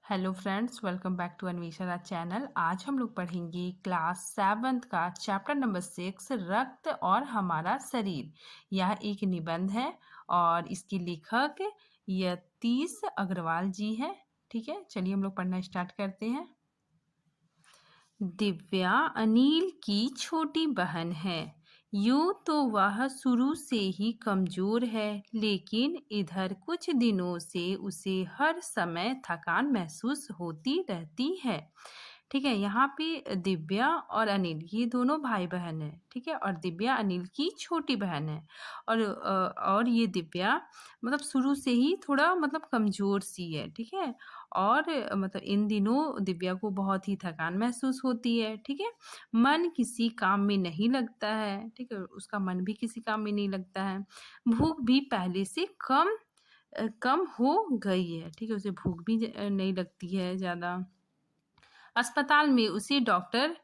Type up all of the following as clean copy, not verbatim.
Hello friends, welcome back to Anvesha channel. आज हम लोग पढ़ेंगे क्लास 7th का चैप्टर नंबर 6, रक्त और हमारा शरीर। यह एक निबंध है और इसके लेखक यतीश अग्रवाल जी हैं। ठीक है, चलिए हम लोग पढ़ना स्टार्ट करते हैं। दिव्या अनिल की छोटी बहन है। यूं तो वह शुरू से ही कमजोर है, लेकिन इधर कुछ दिनों से उसे हर समय थकान महसूस होती रहती है। ठीक है, यहाँ पे दिव्या और अनिल ये दोनों भाई बहन हैं। ठीक है, और दिव्या अनिल की छोटी बहन है। और ये दिव्या मतलब शुरू से ही थोड़ा मतलब कमजोर सी है। ठीक है, और मतलब इन दिनों दिव्या को बहुत ही थकान महसूस होती है। ठीक है, मन किसी काम में नहीं लगता है। ठीक है, उसका मन भी किसी काम में नहीं लगता है। भूख भी पहले से कम हो गई है। ठीक है, उसे भूख भी नहीं लगती है ज़्यादा। अस्पताल में उसे डॉक्टर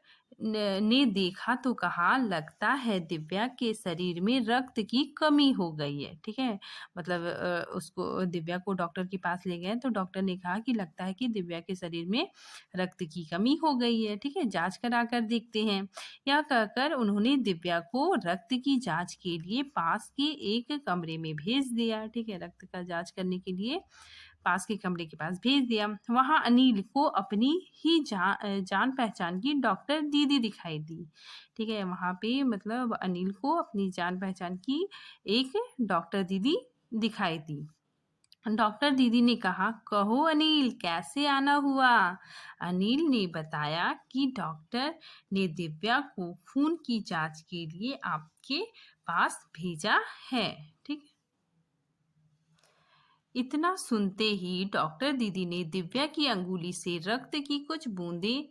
ने देखा तो कहा, लगता है दिव्या के शरीर में रक्त की कमी हो गई है। ठीक है, मतलब उसको दिव्या को डॉक्टर के पास ले गए तो डॉक्टर ने कहा कि लगता है कि दिव्या के शरीर में रक्त की कमी हो गई है। ठीक है, जांच करा कर देखते हैं। यह कहकर उन्होंने दिव्या को रक्त की जांच के लिए पास के एक कमरे में भेज दिया। ठीक है, रक्त का जांच करने के लिए पास के कमरे के पास भेज दिया। वहां अनिल को अपनी ही जान पहचान की डॉक्टर दीदी दिखाई दी। ठीक है, वहां पे मतलब अनिल को अपनी जान पहचान की एक डॉक्टर दीदी दिखाई दी। डॉक्टर दीदी ने कहा, कहो अनिल, कैसे आना हुआ। अनिल ने बताया कि डॉक्टर ने दिव्या को खून की जांच के लिए आपके पास भेजा है। ठीक, इतना सुनते ही डॉक्टर दीदी ने दिव्या की अंगुली से रक्त की कुछ बूंदें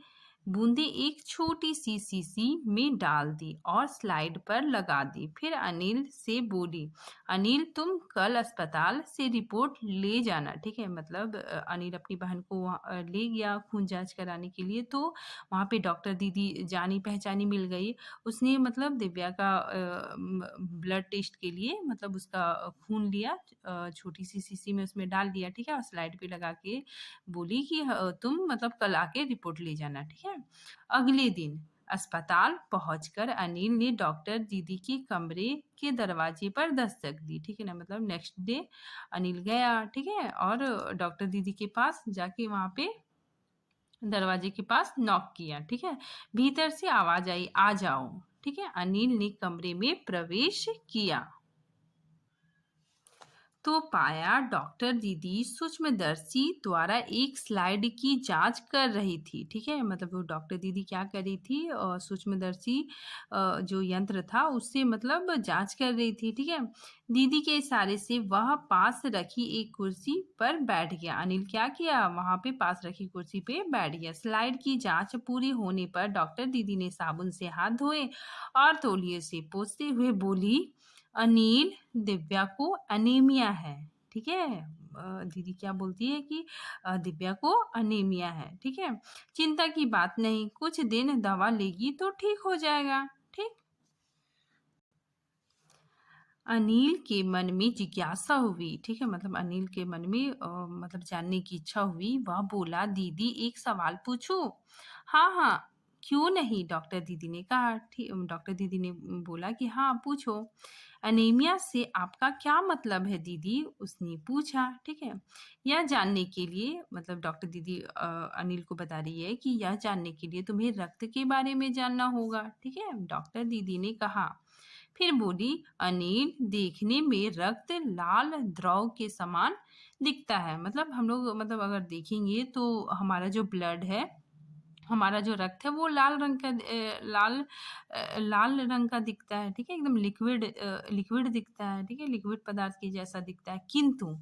बूंदें एक छोटी सी शीशी में डाल दी और स्लाइड पर लगा दी। फिर अनिल से बोली, अनिल तुम कल अस्पताल से रिपोर्ट ले जाना। ठीक है, मतलब अनिल अपनी बहन को ले गया खून जांच कराने के लिए। तो वहाँ पे डॉक्टर दीदी जानी पहचानी मिल गई। उसने मतलब दिव्या का ब्लड टेस्ट के लिए मतलब उसका खून लिया, छोटी सी शीशी में उसमें डाल दिया। ठीक है, और स्लाइड पे लगा के बोली कि तुम मतलब कल आके रिपोर्ट ले जाना। ठीक है, अगले दिन अस्पताल पहुंचकर अनिल ने डॉक्टर दीदी के कमरे के दरवाजे पर दस्तक दी। ठीक है ना, मतलब नेक्स्ट डे अनिल गया। ठीक है, और डॉक्टर दीदी के पास जाके वहां पे दरवाजे के पास नॉक किया। ठीक है, भीतर से आवाज आई, आ जाओ। ठीक है, अनिल ने कमरे में प्रवेश किया तो पाया डॉक्टर दीदी सूक्ष्मदर्शी द्वारा एक स्लाइड की जांच कर रही थी। ठीक है, मतलब वो डॉक्टर दीदी क्या कर रही थी, सूक्ष्मदर्शी जो यंत्र था उससे मतलब जांच कर रही थी। ठीक है, दीदी के इशारे से वह पास रखी एक कुर्सी पर बैठ गया। अनिल क्या किया, वहां पे पास रखी कुर्सी पे बैठ गया। स्लाइड की जांच पूरी होने पर डॉक्टर दीदी ने साबुन से हाथ धोए और तौलिए से पोंछते हुए बोली, अनिल, दिव्या को अनीमिया है। ठीक है, दीदी क्या बोलती है कि दिव्या को अनीमिया है। ठीक है, चिंता की बात नहीं, कुछ दिन दवा लेगी तो ठीक हो जाएगा। ठीक, अनिल के मन में जिज्ञासा हुई। ठीक है, मतलब अनिल के मन में मतलब जानने की इच्छा हुई। वह बोला, दीदी एक सवाल पूछूं। हाँ हाँ, क्यों नहीं, डॉक्टर दीदी ने कहा। ठीक, डॉक्टर दीदी ने बोला कि हाँ पूछो। अनीमिया से आपका क्या मतलब है दीदी, उसने पूछा। ठीक है, यह जानने के लिए मतलब डॉक्टर दीदी अनिल को बता रही है कि यह जानने के लिए तुम्हें रक्त के बारे में जानना होगा। ठीक है, डॉक्टर दीदी ने कहा। फिर बोली, अनिल, देखने में रक्त लाल द्रव के समान दिखता है। मतलब हम लोग मतलब अगर देखेंगे तो हमारा जो ब्लड है, हमारा जो रक्त है वो लाल रंग का दिखता है। ठीक है, एकदम लिक्विड दिखता है। ठीक है, लिक्विड पदार्थ के जैसा दिखता है, किंतु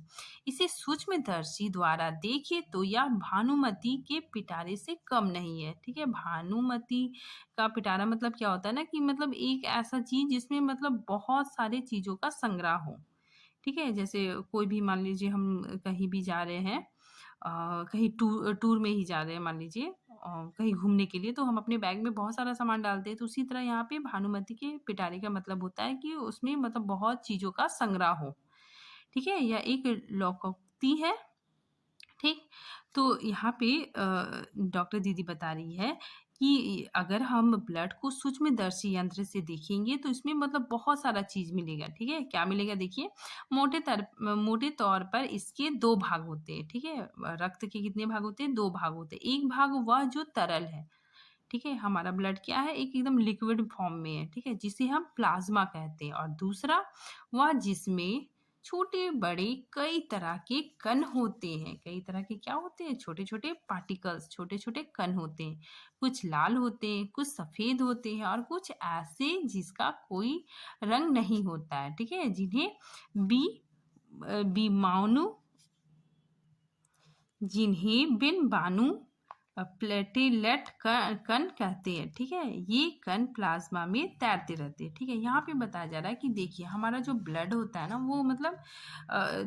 इसे सूक्ष्मदर्शी द्वारा देखे तो यह भानुमति के पिटारे से कम नहीं है। ठीक है, भानुमति का पिटारा मतलब क्या होता है ना, कि मतलब एक ऐसा चीज जिसमें मतलब बहुत सारे चीजों का संग्रह हो। ठीक है, जैसे कोई भी मान लीजिए हम कहीं भी जा रहे हैं, कहीं टूर में ही जा रहे हैं मान लीजिए, कहीं घूमने के लिए, तो हम अपने बैग में बहुत सारा सामान डालते हैं। तो उसी तरह यहाँ पे भानुमति के पिटारे का मतलब होता है कि उसमें मतलब बहुत चीजों का संग्रह हो। ठीक है, यह एक लोकोक्ति है। ठीक, तो यहाँ पे डॉक्टर दीदी बता रही है कि अगर हम ब्लड को सूक्ष्मदर्शी यंत्र से देखेंगे तो इसमें मतलब बहुत सारा चीज़ मिलेगा, ठीक है? क्या मिलेगा देखिए, मोटे तौर पर इसके 2 भाग होते हैं, ठीक है? रक्त के कितने भाग होते हैं? 2 भाग होते हैं। एक भाग वह जो तरल है, ठीक है? हमारा ब्लड क्या है? एक एकदम लिक्विड फॉर्म में है, ठीक है? जिसे हम प्लाज़्मा कहते हैं और दूसरा वह जिसमें छोटे-बड़े कई तरह के कण होते हैं। कई तरह के क्या होते हैं? छोटे-छोटे पार्टिकल्स, छोटे-छोटे कण होते हैं। कुछ लाल होते हैं, कुछ सफ़ेद होते हैं और कुछ ऐसे जिसका कोई रंग नहीं होता है, ठीक है? जिन्हें बी विमाणु जिन्हें बिन-बानू प्लेटेलेट कण कहते हैं, ठीक है? ये कण प्लाज़्मा में तैरते रहते हैं, ठीक है? यहाँ पे बताया जा रहा है कि देखिए हमारा जो ब्लड होता है ना वो मतलब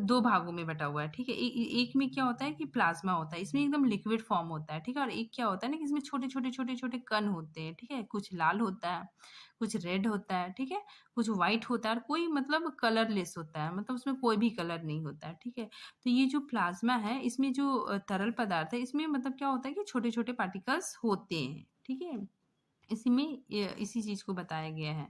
2 भागों में बँटा हुआ है, ठीक है? एक में क्या होता है कि प्लाज़्मा होता है, इसमें एकदम लिक्विड फ़ॉर्म होता है, ठीक है? और एक क्या होता है ना कि इसमें छोटे-छोटे, छोटे-छोटे कण होते हैं, ठीक है? कुछ लाल होता है, कुछ रेड होता है, ठीक है? कुछ व्हाइट होता है और कोई मतलब कलरलेस होता है, मतलब उसमें कोई भी कलर नहीं होता है, ठीक है? तो ये जो प्लाज़्मा है इसमें जो तरल पदार्थ है इसमें मतलब क्या होता है कि छोटे-छोटे पार्टिकल्स होते हैं, ठीक है? इसी में इसी चीज़ को बताया गया है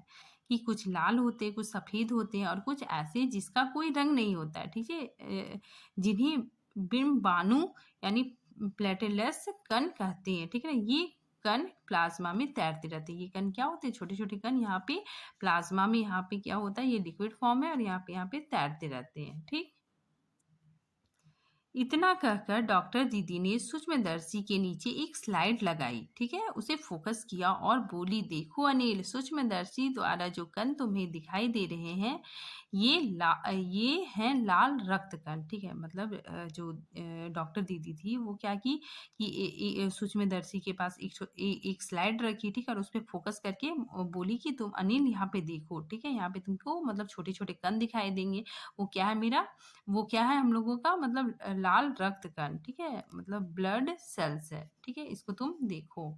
कि कुछ लाल होते हैं, कुछ सफ़ेद होते हैं और कुछ ऐसे जिसका कोई रंग नहीं होता है, ठीक है? जिन्हें बिम्बाणु यानी प्लेटेलेट्स कण कहते हैं, ठीक है ना? ये कण प्लाज़्मा में तैरते रहते हैं। ये कण क्या होते हैं? छोटे-छोटे कण यहाँ पे प्लाज़्मा में यहाँ पे क्या होता है ये लिक्विड फ़ॉर्म है और यहाँ पे तैरते रहते हैं, ठीक? इतना कहकर डॉक्टर दीदी ने सूक्ष्मदर्शी के नीचे एक स्लाइड लगाई, ठीक है? उसे फोकस किया और बोली, देखो अनिल, सूक्ष्मदर्शी द्वारा जो कण तुम्हें दिखाई दे रहे हैं ये हैं लाल रक्त कण, ठीक है? मतलब जो डॉक्टर दीदी थी वो क्या की कि सूक्ष्मदर्शी के पास एक स्लाइड रखी, ठीक है? और उस पे फोकस करके बोली कि तुम अनिल यहाँ पे देखो, ठीक है? यहाँ पे तुमको मतलब छोटे-छोटे कण दिखाई देंगे। वो क्या है मेरा वो क्या है हम लोगों का मतलब लाल रक्त कण, ठीक है? मतलब ब्लड सेल्स है, ठीक है? इसको तुम देखो।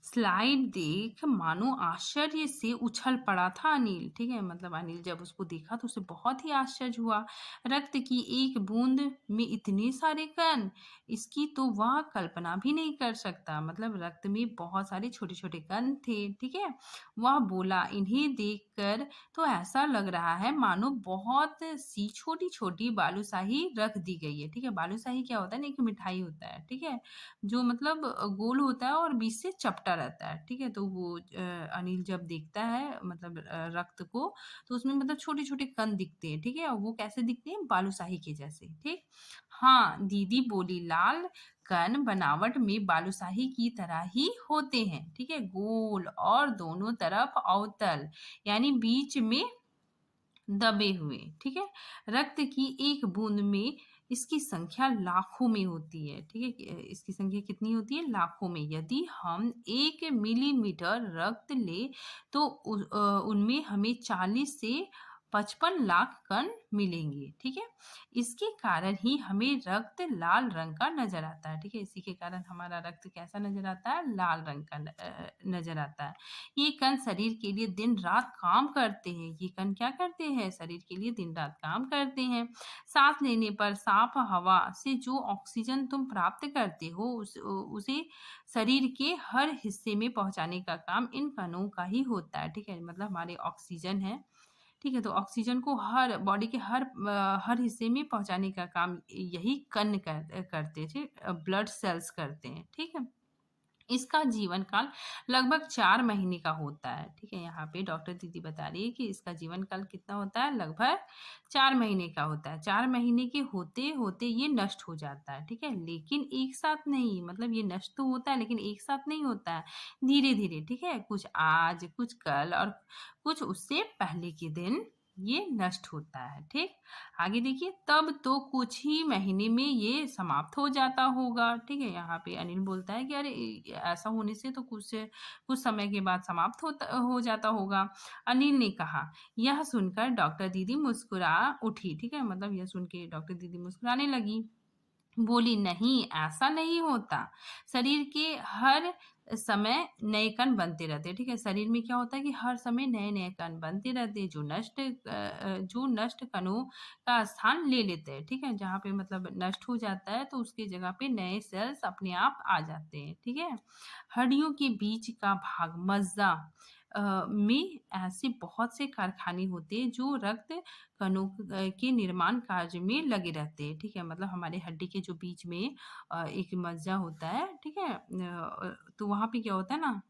स्लाइड देख मानो आश्चर्य से उछल पड़ा था अनिल, ठीक है? मतलब अनिल जब उसको देखा तो उसे बहुत ही आश्चर्य हुआ। रक्त की एक बूंद में इतने सारे कण, इसकी तो वह कल्पना भी नहीं कर सकता। मतलब रक्त में बहुत सारे छोटे-छोटे कण थे, ठीक है? वह बोला, इन्हें देखकर तो ऐसा लग रहा है मानो बहुत सी छोटी-छोटी बालूशाही रख दी गई है, ठीक है? बालूशाही क्या होता है ना, एक मिठाई होता है, ठीक है? जो मतलब गोल होता है और बीच से चपटा रहता है, ठीक है? तो वो अनिल जब देखता है मतलब रक्त को, तो उसमें मतलब छोटे-छोटे कण दिखते हैं, ठीक है? और वो कैसे दिखते हैं? बालूशाही के जैसे, ठीक? हाँ, दीदी बोली, लाल कण बनावट में बालूशाही की तरह ही होते हैं, ठीक है? गोल और दोनों तरफ अवतल, यानी बीच में दबे हुए, ठीक है? रक्त की एक बूंद में इसकी संख्या लाखों में होती है, ठीक है? इसकी संख्या कितनी होती है? लाखों में। यदि हम 1 मिलीमीटर रक्त लें तो उनमें हमें 40 से 55 लाख कण मिलेंगे, ठीक है? इसके कारण ही हमें रक्त लाल रंग का नज़र आता है, ठीक है? इसी के कारण हमारा रक्त कैसा नज़र आता है? लाल रंग का नज़र आता है। ये कण शरीर के लिए दिन-रात काम करते हैं। ये कण क्या करते हैं? शरीर के लिए दिन-रात काम करते हैं। साँस लेने पर साफ हवा से जो ऑक्सीजन तुम प्राप्त करते हो उसे शरीर के हर हिस्से में पहुँचाने का काम इन कणों का ही होता है, ठीक है? मतलब हमारे ऑक्सीजन है, ठीक है? तो ऑक्सीजन को हर बॉडी के हर हिस्से में पहुँचाने का काम यही कण करते थे, ब्लड सेल्स करते हैं, ठीक है? इसका जीवन काल लगभग 4 महीने का होता है, ठीक है? यहाँ पे डॉक्टर दीदी बता रही है कि इसका जीवन काल कितना होता है? लगभग 4 महीने का होता है। 4 महीने के होते-होते ये नष्ट हो जाता है, ठीक है? लेकिन एक साथ नहीं, मतलब ये नष्ट तो होता है लेकिन एक साथ नहीं होता है, धीरे-धीरे, ठीक है? कुछ आज, कुछ कल और कुछ उससे पहले के दिन ये नष्ट होता है, ठीक? आगे देखिए, तब तो कुछ ही महीने में ये समाप्त हो जाता होगा, ठीक है? यहाँ पे अनिल बोलता है कि अरे ऐसा होने से तो कुछ समय के बाद समाप्त हो जाता होगा। अनिल ने कहा। यह सुनकर डॉक्टर दीदी मुस्कुरा उठी, ठीक है? मतलब यह सुन के डॉक्टर दीदी मुस्कुराने लगी। बोली, नहीं, ऐसा नहीं होता। शरीर के हर समय नए कण बनते रहते हैं, ठीक है? शरीर में क्या होता है कि हर समय नए-नए कण बनते रहते हैं, जो नष्ट कणों का स्थान ले लेते हैं, ठीक है? जहाँ पे मतलब नष्ट हो जाता है, तो उसकी जगह पे नए सेल्स अपने आप आ जाते हैं, ठीक है? हड्डियों के बीच का भाग मज्जा में ऐसे बहुत से कारखाने होते हैं, जो रक्त कणों के निर्माण कार्य में लगे रहते हैं, ठीक है? मतलब हमारे हड्डी के जो बीच में एक मज्जा होता है, ठीक है? तो वहाँ पे क्या होता है ना,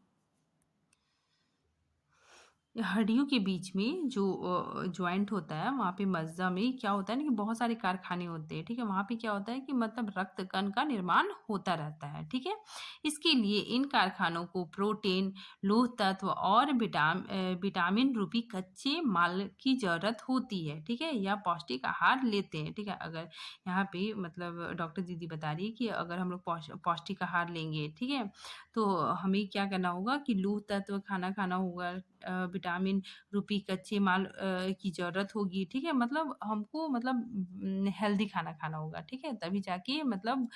हड्डियों के बीच में जो जॉइंट होता है, वहाँ पे मज्जा में क्या होता है ना कि बहुत सारे कारखाने होते हैं, ठीक है? वहाँ पे क्या होता है कि मतलब रक्त कण का निर्माण होता रहता है, ठीक है? इसके लिए इन कारखानों को प्रोटीन, लौह तत्व और विटामिन रूपी कच्चे माल की ज़रूरत होती है, ठीक है? या पौष्टिक आहार लेते हैं, ठीक है? अगर यहाँ पे मतलब डॉक्टर दीदी बता रही है कि अगर हम लोग पौष्टिक आहार लेंगे, ठीक है? तो हमें क्या करना होगा कि लौह तत्व खाना खाना होगा, विटामिन रूपी कच्चे माल की ज़रूरत होगी, ठीक है? मतलब हमको मतलब हेल्दी खाना खाना होगा, ठीक है? तभी जाके मतलब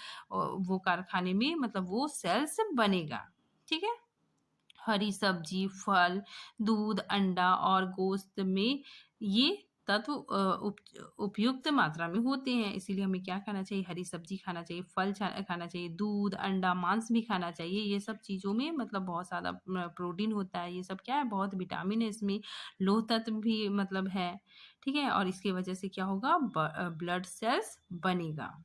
वो कारखाने में मतलब वो सेल्स बनेगा, ठीक है? हरी सब्जी, फल, दूध, अंडा और गोश्त में ये तत्व उपयुक्त मात्रा में होते हैं। इसीलिए हमें क्या खाना चाहिए? हरी सब्जी खाना चाहिए, फल खाना चाहिए, दूध, अंडा, मांस भी खाना चाहिए। ये सब चीज़ों में मतलब बहुत ज़्यादा प्रोटीन होता है। ये सब क्या है? बहुत विटामिन है इसमें, लौह तत्व भी मतलब है, ठीक है? और इसकी वजह से क्या होगा? ब्लड सेल्स बनेगा।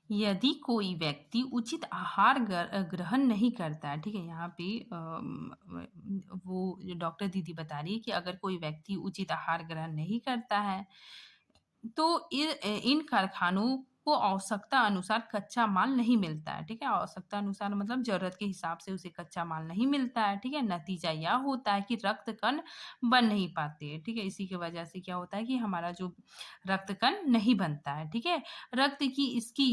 यदि कोई व्यक्ति उचित आहार ग्रहण नहीं करता है, ठीक है? यहाँ पे वो जो डॉक्टर दीदी बता रही है कि अगर कोई व्यक्ति उचित आहार ग्रहण नहीं करता है, तो इन कारखानों को आवश्यकता अनुसार कच्चा माल नहीं मिलता है, ठीक है? आवश्यकता अनुसार मतलब ज़रूरत के हिसाब से उसे कच्चा माल नहीं मिलता है, ठीक है? नतीजा यह होता है कि रक्त कण बन नहीं पाते हैं, ठीक है? इसी की वजह से क्या होता है कि हमारा जो रक्त कण नहीं बनता है, ठीक है? रक्त की इसकी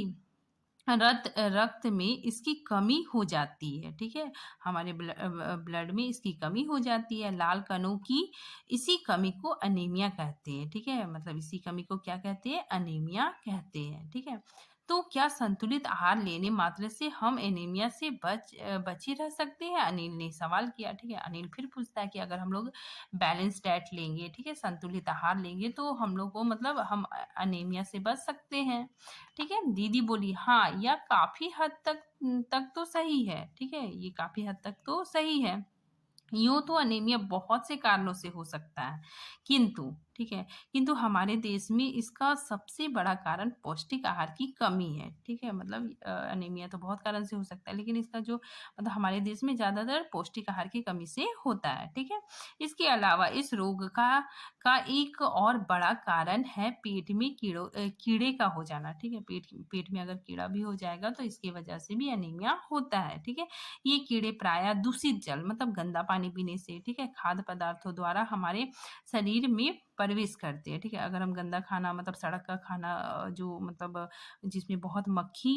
रक्त में इसकी कमी हो जाती है, ठीक है? हमारे ब्लड में इसकी कमी हो जाती है, लाल कणों की इसी कमी को अनीमिया कहते हैं, ठीक है? मतलब इसी कमी को क्या कहते हैं? अनीमिया कहते हैं, ठीक है? तो क्या संतुलित आहार लेने मात्र से हम एनीमिया से बचे रह सकते हैं? अनिल ने सवाल किया, ठीक है? अनिल फिर पूछता है कि अगर हम लोग बैलेंस डाइट लेंगे, ठीक है? संतुलित आहार लेंगे तो हम लोग को मतलब हम अनीमिया से बच सकते हैं। ठीक है? दीदी बोली, "हाँ, यह काफ़ी हद तक तो सही है।" ठीक है? ये काफ़ी हद तक तो सही है। यूँ तो अनीमिया बहुत से कारणों से हो सकता है, किंतु ठीक है? किंतु हमारे देश में इसका सबसे बड़ा कारण पौष्टिक आहार की कमी है, ठीक है? मतलब अनीमिया तो बहुत कारण से हो सकता है, लेकिन इसका जो मतलब हमारे देश में ज़्यादातर पौष्टिक आहार की कमी से होता है, ठीक है? इसके अलावा इस रोग का एक और बड़ा कारण है पेट में कीड़े का हो जाना, ठीक है? पेट पेट में अगर कीड़ा भी हो जाएगा, तो इसकी वजह से भी अनीमिया होता है, ठीक है? ये कीड़े प्रायः दूषित जल मतलब गंदा पानी पीने से, ठीक है? खाद्य पदार्थों द्वारा हमारे शरीर में प्रवेश करते हैं, ठीक है? अगर हम गंदा खाना मतलब सड़क का खाना जो मतलब जिसमें बहुत मक्खी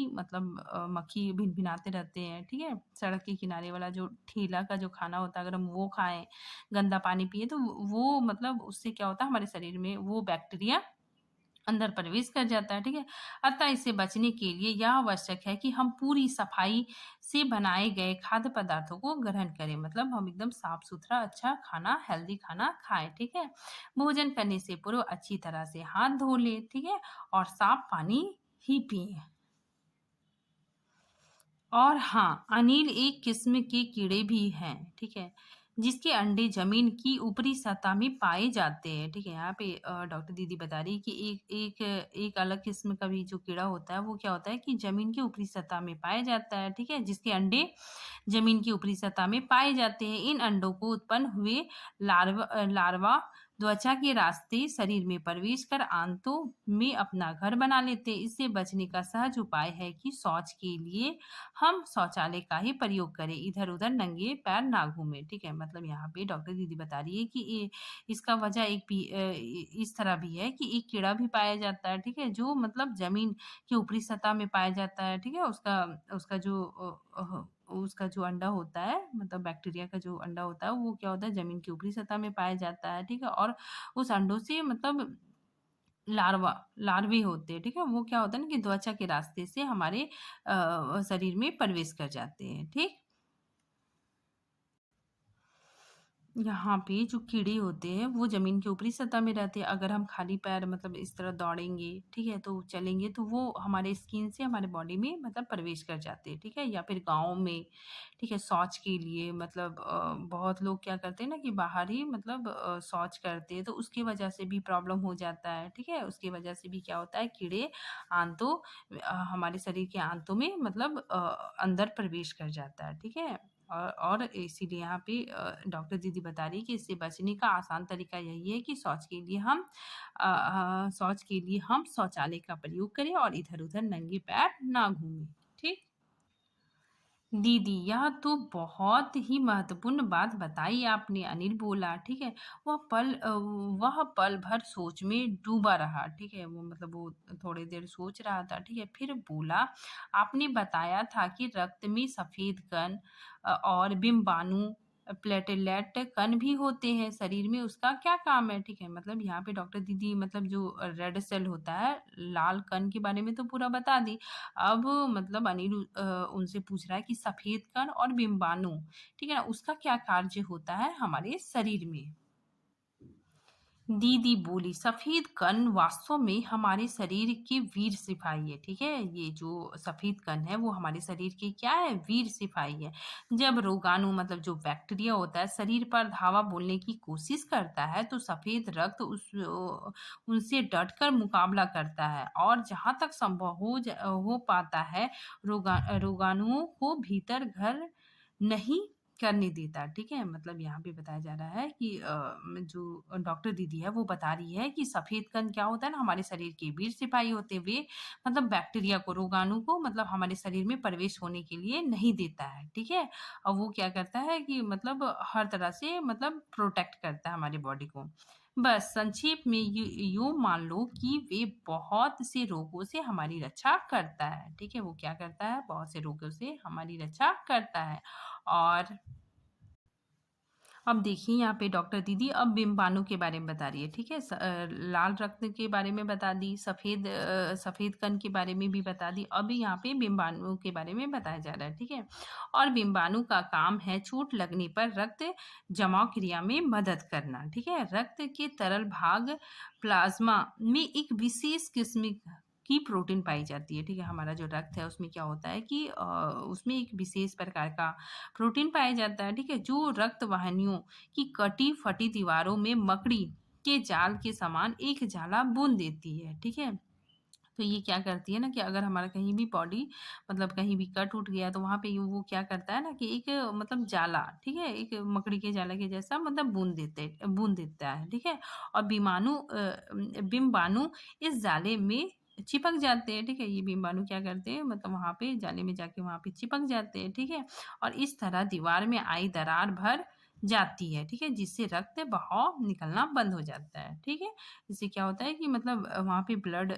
भिनभिनाते रहते हैं, ठीक है? सड़क के किनारे वाला जो ठेला का जो खाना होता है, अगर हम वो खाएँ, गंदा पानी पिएँ, तो वो मतलब उससे क्या होता है हमारे शरीर में वो बैक्टीरिया अंदर प्रवेश कर जाता है, ठीक है? अतः इससे बचने के लिए यह आवश्यक है कि हम पूरी सफाई से बनाए गए खाद्य पदार्थों को ग्रहण करें। मतलब हम एकदम साफ-सुथरा अच्छा खाना, हेल्दी खाना खाएँ, ठीक है? भोजन करने से पूर्व अच्छी तरह से हाथ धो लें, ठीक है? और साफ पानी ही पिएँ। और हाँ, अनिल एक किस्म के कीड़े भी हैं, ठीक है? जिसके अंडे ज़मीन की ऊपरी सतह में पाए जाते हैं, ठीक है? यहाँ पे डॉक्टर दीदी बता रही है कि एक अलग किस्म का भी जो कीड़ा होता है, वो क्या होता है कि ज़मीन की ऊपरी सतह में पाया जाता है, ठीक है? जिसके अंडे ज़मीन की ऊपरी सतह में पाए जाते हैं। इन अंडों को उत्पन्न हुए लार्वा त्वचा के रास्ते शरीर में प्रवेश कर आंतों में अपना घर बना लेते हैं। इससे बचने का सहज उपाय है कि शौच के लिए हम शौचालय का ही प्रयोग करें, इधर-उधर नंगे पैर ना घूमें, ठीक है? मतलब यहाँ पे डॉक्टर दीदी बता रही है कि इसका वजह इस तरह भी है कि एक कीड़ा भी पाया जाता है, ठीक है? जो मतलब ज़मीन की ऊपरी सतह में पाया जाता है, ठीक है? उसका जो उसका जो अंडा होता है मतलब बैक्टीरिया का जो अंडा होता है, वो क्या होता है ज़मीन की ऊपरी सतह में पाया जाता है, ठीक है? और उस अंडों से मतलब लार्वे होते हैं, ठीक है? वो क्या होता है ना कि त्वचा के रास्ते से हमारे शरीर में प्रवेश कर जाते हैं, ठीक? यहाँ पे जो कीड़े होते हैं वो ज़मीन की ऊपरी सतह में रहते हैं। अगर हम खाली पैर मतलब इस तरह दौड़ेंगे, ठीक है? तो चलेंगे तो वो हमारे स्किन से हमारे बॉडी में मतलब प्रवेश कर जाते हैं, ठीक है? या फिर गाँव में, ठीक है, शौच के लिए मतलब बहुत लोग क्या करते हैं ना कि बाहर ही मतलब शौच करते हैं, तो उसकी वजह से भी प्रॉब्लम हो जाता है, ठीक है? उसकी वजह से भी क्या होता है कीड़े आंतों हमारे शरीर के आंतों में मतलब अंदर प्रवेश कर जाता है, ठीक है? और इसीलिए यहाँ पे डॉक्टर दीदी बता रही है कि इससे बचने का आसान तरीका यही है कि शौच के लिए हम शौचालय का प्रयोग करें और इधर-उधर नंगे पैर ना घूमें, ठीक? दीदी, यह तो बहुत ही महत्वपूर्ण बात बताई आपने, अनिल बोला, ठीक है? वह पल भर सोच में डूबा रहा, ठीक है? वो मतलब वो थोड़ी देर सोच रहा था, ठीक है? फिर बोला, आपने बताया था कि रक्त में सफ़ेद कण और बिम्बाणु प्लेटलेट कण भी होते हैं शरीर में, उसका क्या काम है? ठीक है? मतलब यहाँ पे डॉक्टर दीदी मतलब जो रेड सेल होता है, लाल कण के बारे में तो पूरा बता दी। अब मतलब अनिल उनसे पूछ रहा है कि सफ़ेद कण और बिम्बाणु, ठीक है ना? उसका क्या कार्य होता है हमारे शरीर में? दीदी बोली, सफ़ेद कण वास्तव में हमारे शरीर के वीर सिपाही है, ठीक है? ये जो सफ़ेद कण है, वो हमारे शरीर के क्या है? वीर सिपाही है। जब रोगाणु मतलब जो बैक्टीरिया होता है, शरीर पर धावा बोलने की कोशिश करता है, तो सफ़ेद रक्त उनसे डटकर मुकाबला करता है और जहाँ तक संभव हो पाता है, रोगाणुओं को भीतर घर नहीं करने देता, ठीक है? मतलब यहाँ पे बताया जा रहा है कि जो डॉक्टर दीदी है वो बता रही है कि सफ़ेद कण क्या होता है ना हमारे शरीर के वीर सिपाही होते हैं। वे मतलब बैक्टीरिया को, रोगाणु को मतलब हमारे शरीर में प्रवेश होने के लिए नहीं देता है, ठीक है? और वो क्या करता है कि मतलब हर तरह से मतलब प्रोटेक्ट करता है हमारी बॉडी को। बस संक्षेप में यूँ मान लो कि वे बहुत से रोगों से हमारी रक्षा करता है, ठीक है? वो क्या करता है? बहुत से रोगों से हमारी रक्षा करता है। और अब देखिए यहाँ पे डॉक्टर दीदी अब बिम्बाणु के बारे में बता रही है, ठीक है? लाल रक्त के बारे में बता दी, सफ़ेद कण के बारे में भी बता दी, अब यहाँ पे बिम्बाणु के बारे में बताया जा रहा है, ठीक है? और बिम्बाणु का काम है चोट लगने पर रक्त जमाव क्रिया में मदद करना, ठीक है? रक्त के तरल भाग प्लाज़्मा में एक विशेष किस्म की प्रोटीन पाई जाती है, ठीक है? हमारा जो रक्त है उसमें क्या होता है कि उसमें एक विशेष प्रकार का प्रोटीन पाया जाता है, ठीक है? जो रक्त वाहिनियों की कटी-फटी दीवारों में मकड़ी के जाल के समान एक जाला बुन देती है, ठीक है? तो ये क्या करती है ना कि अगर हमारा कहीं भी बॉडी मतलब कहीं भी कट-उट गया तो वहाँ पे वो क्या करता है ना कि एक मतलब जाला, ठीक है? एक मकड़ी के जाला के जैसा मतलब बुन देता है, ठीक है? और बिम्बाणु इस जाले में चिपक जाते हैं, ठीक है? ये बिम्बाणु क्या करते हैं मतलब वहाँ पे जाले में जाके वहाँ पे चिपक जाते हैं, ठीक है? और इस तरह दीवार में आई दरार भर जाती है, ठीक है? जिससे रक्त बहाव निकलना बंद हो जाता है, ठीक है? इससे क्या होता है कि मतलब वहाँ पे ब्लड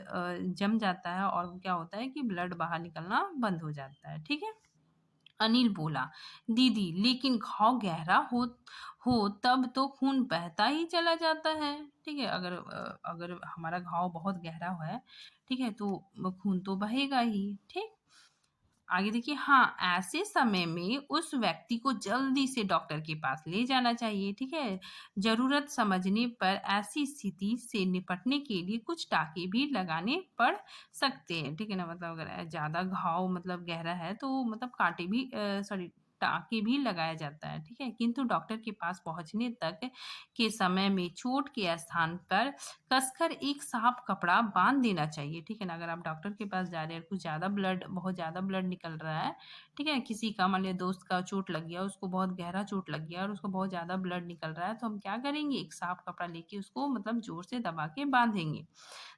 जम जाता है और वो क्या होता है कि ब्लड बाहर निकलना बंद हो जाता है, ठीक है? अनिल बोला, दीदी लेकिन घाव गहरा हो तब तो खून बहता ही चला जाता है, ठीक है? अगर हमारा घाव बहुत गहरा है, ठीक है? तो खून तो बहेगा ही, ठीक? आगे देखिए हाँ, ऐसे समय में उस व्यक्ति को जल्दी से डॉक्टर के पास ले जाना चाहिए, ठीक है? ज़रूरत समझने पर ऐसी स्थिति से निपटने के लिए कुछ टाँके भी लगाने पड़ सकते हैं, ठीक है ना? मतलब अगर ज़्यादा घाव मतलब गहरा है तो मतलब टाँके भी लगाया जाता है, ठीक है? किंतु डॉक्टर के पास पहुँचने तक के समय में चोट के स्थान पर कसकर एक साफ कपड़ा बाँध देना चाहिए, ठीक है ना? अगर आप डॉक्टर के पास जा रहे हैं, बहुत ज़्यादा ब्लड निकल रहा है, ठीक है? किसी का मान लिया दोस्त का चोट लग गया, उसको बहुत गहरा चोट लग गया और उसको बहुत ज़्यादा ब्लड निकल रहा है, तो हम क्या करेंगे? एक साफ कपड़ा लेके उसको मतलब ज़ोर से दबा के बाँधेंगे।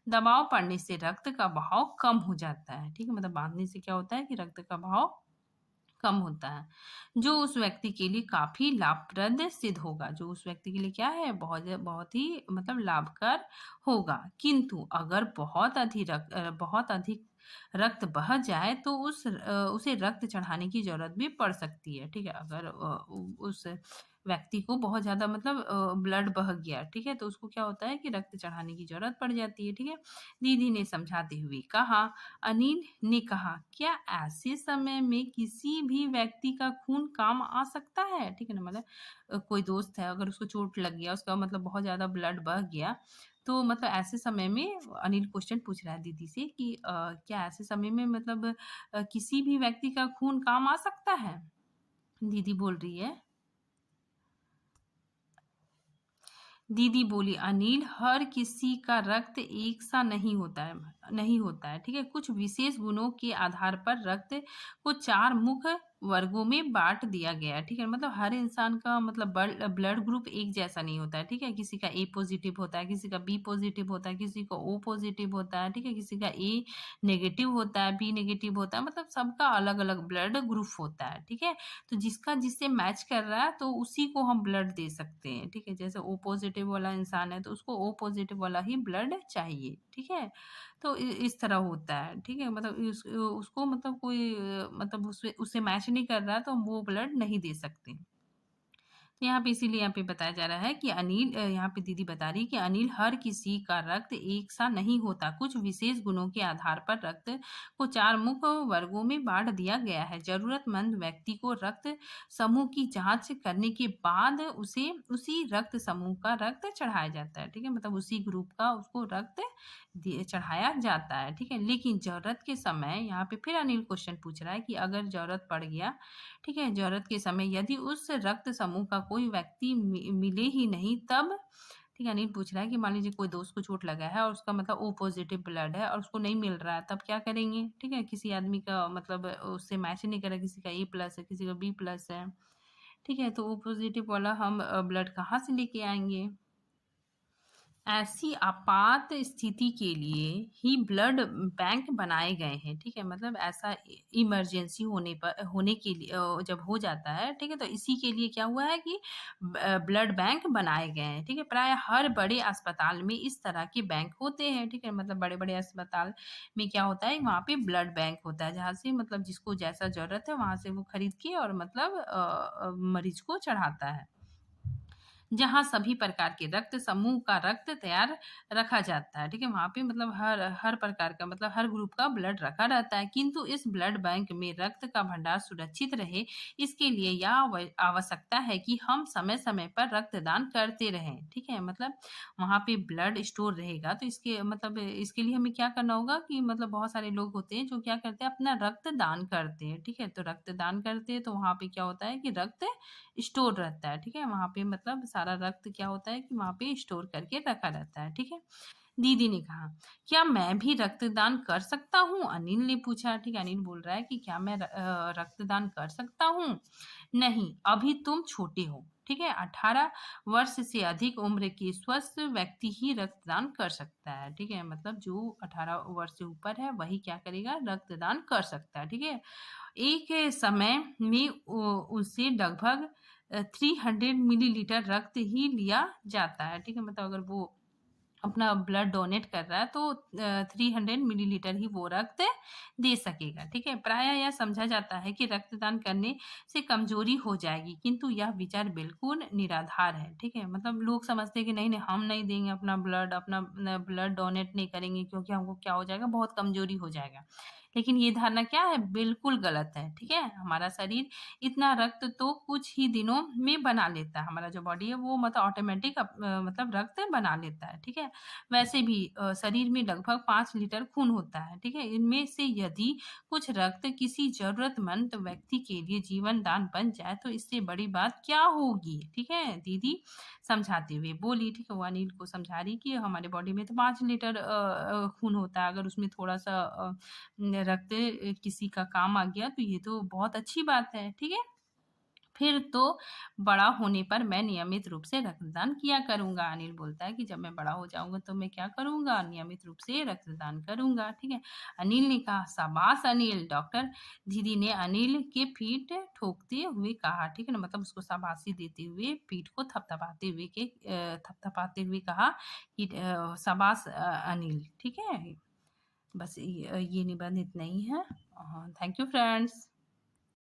दबाव पड़ने से रक्त का बहाव कम हो जाता है, ठीक है? मतलब बाँधने से क्या होता है कि रक्त का बहाव कम होता है, जो उस व्यक्ति के लिए काफ़ी लाभप्रद सिद्ध होगा, जो उस व्यक्ति के लिए क्या है बहुत ही मतलब लाभकर होगा। किंतु अगर बहुत अधिक रक्त बह जाए तो उसे रक्त चढ़ाने की ज़रूरत भी पड़ सकती है, ठीक है? अगर उस व्यक्ति को बहुत ज़्यादा मतलब ब्लड बह गया, ठीक है? तो उसको क्या होता है कि रक्त चढ़ाने की ज़रूरत पड़ जाती है, ठीक है? दीदी ने समझाते हुए कहा। अनिल ने कहा, "क्या ऐसे समय में किसी भी व्यक्ति का खून काम आ सकता है?" ठीक है ना? मतलब कोई दोस्त है, अगर उसको चोट लग गया, उसका मतलब बहुत ज़्यादा ब्लड बह गया, तो मतलब ऐसे समय में अनिल क्वेश्चन पूछ रहा है दीदी से कि क्या ऐसे समय में मतलब किसी भी व्यक्ति का खून काम आ सकता है? दीदी बोल रही है। दीदी बोली, "अनिल, हर किसी का रक्त एक सा नहीं होता है, ठीक है? कुछ विशेष गुणों के आधार पर रक्त को 4 मुख्य वर्गों में बाँट दिया गया है, ठीक है? मतलब हर इंसान का मतलब ब्लड ग्रुप एक जैसा नहीं होता है, ठीक है? किसी का ए पॉज़िटिव होता है, किसी का बी पॉज़िटिव होता है, किसी का ओ पॉज़िटिव होता है, ठीक है? किसी का ए नेगेटिव होता है, बी नेगेटिव होता है, मतलब सबका अलग-अलग ब्लड ग्रुप होता है, ठीक है? तो जिसका जिससे मैच कर रहा है तो उसी को हम ब्लड दे सकते हैं, ठीक है? जैसे ओ पॉज़िटिव वाला इंसान है तो उसको ओ पॉज़िटिव वाला ही ब्लड चाहिए, ठीक है? तो इस तरह होता है, ठीक है? मतलब उसको मतलब कोई मतलब उससे उससे मैच नहीं कर रहा है तो हम वो ब्लड नहीं दे सकते। तो यहाँ पे इसीलिए यहाँ पे बताया जा रहा है कि अनिल यहाँ पे दीदी बता रही है कि अनिल, हर किसी का रक्त एक सा नहीं होता। कुछ विशेष गुणों के आधार पर रक्त को 4 मुख्य वर्गों में बाँट दिया गया है। ज़रूरतमंद व्यक्ति को रक्त समूह की जाँच करने के बाद उसे उसी रक्त समूह का रक्त चढ़ाया जाता है। ठीक है? मतलब उसी ग्रुप का उसको रक्त दिए चढ़ाया जाता है। ठीक है? लेकिन ज़रूरत के समय यहाँ पे फिर अनिल क्वेश्चन पूछ रहा है कि अगर ज़रूरत पड़ गया, ठीक है? ज़रूरत के समय यदि उस रक्त समूह का कोई व्यक्ति मिले ही नहीं, तब ठीक है, अनिल पूछ रहा है कि मान लीजिए कोई दोस्त को चोट लगा है और उसका मतलब ओ पॉजिटिव ब्लड है और उसको नहीं मिल रहा है, तब क्या करेंगे? ठीक है? किसी आदमी का मतलब उससे मैच नहीं कर रहा, किसी का ए प्लस है, किसी का बी प्लस है, ठीक है? तो ओ पॉजिटिव वाला हम ब्लड कहाँ से लेके आएँगे? ऐसी आपात स्थिति के लिए ही ब्लड बैंक बनाए गए हैं, ठीक है? मतलब ऐसा इमरजेंसी होने के लिए जब हो जाता है, ठीक है? तो इसी के लिए क्या हुआ है कि ब्लड बैंक बनाए गए हैं, ठीक है? प्राय हर बड़े अस्पताल में इस तरह के बैंक होते हैं, ठीक है? मतलब बड़े-बड़े अस्पताल में क्या होता है, वहाँ पे ब्लड बैंक होता है, जहाँ से मतलब जिसको जैसा ज़रूरत है, वहाँ से वो खरीद के और मतलब मरीज़ को चढ़ाता है। जहाँ सभी प्रकार के रक्त समूह का रक्त तैयार रखा जाता है, ठीक है? वहाँ पे मतलब हर हर प्रकार का मतलब हर ग्रुप का ब्लड रखा रहता है, किंतु इस ब्लड बैंक में रक्त का भंडार सुरक्षित रहे, इसके लिए यह आवश्यकता है कि हम समय-समय पर रक्तदान करते रहें, ठीक है? मतलब वहाँ पे ब्लड स्टोर रहेगा, तो इसके मतलब इसके लिए हमें क्या करना होगा कि मतलब बहुत सारे लोग होते हैं जो क्या करते हैं, अपना रक्तदान करते हैं, ठीक है? तो रक्तदान करते हैं, तो वहाँ पे क्या होता है कि रक्त स्टोर रहता है, ठीक है? वहाँ पे मतलब सारा रक्त क्या होता है कि वहाँ पे स्टोर करके रखा रहता है, ठीक है? दीदी ने कहा, "क्या मैं भी रक्तदान कर सकता हूँ?" अनिल ने पूछा, ठीक है? अनिल बोल रहा है कि क्या मैं रक्तदान कर सकता हूँ? नहीं, अभी तुम छोटे हो, ठीक है? 18 वर्ष से अधिक उम्र के स्वस्थ व्यक्ति ही रक्तदान कर सकता है, ठीक है? मतलब जो 18 वर्ष से ऊपर है, वही क्या करेगा? रक्तदान कर सकता है, ठीक है? एक समय में उसे लगभग 300 मिलीलीटर रक्त ही लिया जाता है, ठीक है? मतलब अगर वो अपना ब्लड डोनेट कर रहा है तो 300 मिलीलीटर ही वो रक्त दे सकेगा, ठीक है? प्रायः यह समझा जाता है कि रक्तदान करने से कमज़ोरी हो जाएगी, किंतु यह विचार बिल्कुल निराधार है, ठीक है? मतलब लोग समझते हैं कि नहीं, नहीं हम नहीं देंगे अपना ब्लड, अपना न ब्लड डोनेट नहीं करेंगे क्योंकि हमको क्या हो जाएगा, बहुत कमज़ोरी हो जाएगा। लेकिन ये धारणा क्या है? बिल्कुल गलत है, ठीक है? हमारा शरीर इतना रक्त तो कुछ ही दिनों में बना लेता है। हमारा जो बॉडी है वो मतलब ऑटोमेटिक मतलब रक्त बना लेता है, ठीक है? वैसे भी शरीर में लगभग 5 लीटर खून होता है, ठीक है? इनमें से यदि कुछ रक्त किसी ज़रूरतमंद व्यक्ति के लिए जीवन दान बन जाए तो इससे बड़ी बात क्या होगी, ठीक है? दीदी समझाते हुए बोली, ठीक है? वो अनिल को समझा रही कि हमारे बॉडी में तो 5 लीटर खून होता है, अगर उसमें थोड़ा-सा रक्त किसी का काम आ गया तो ये तो बहुत अच्छी बात है, ठीक है? फिर तो बड़ा होने पर मैं नियमित रूप से रक्तदान किया करूँगा। अनिल बोलता है कि जब मैं बड़ा हो जाऊँगा तो मैं क्या करूँगा? नियमित रूप से रक्तदान करूँगा, ठीक है? अनिल ने कहा, "शाबाश अनिल!" डॉक्टर दीदी ने अनिल के पीठ ठोकते हुए कहा, ठीक है ना? मतलब उसको शाबाशी देते हुए, पीठ को थपथपाते हुए कहा कि शाबाश अनिल, ठीक है? बस ये निबंध इतना ही है। Thank you friends.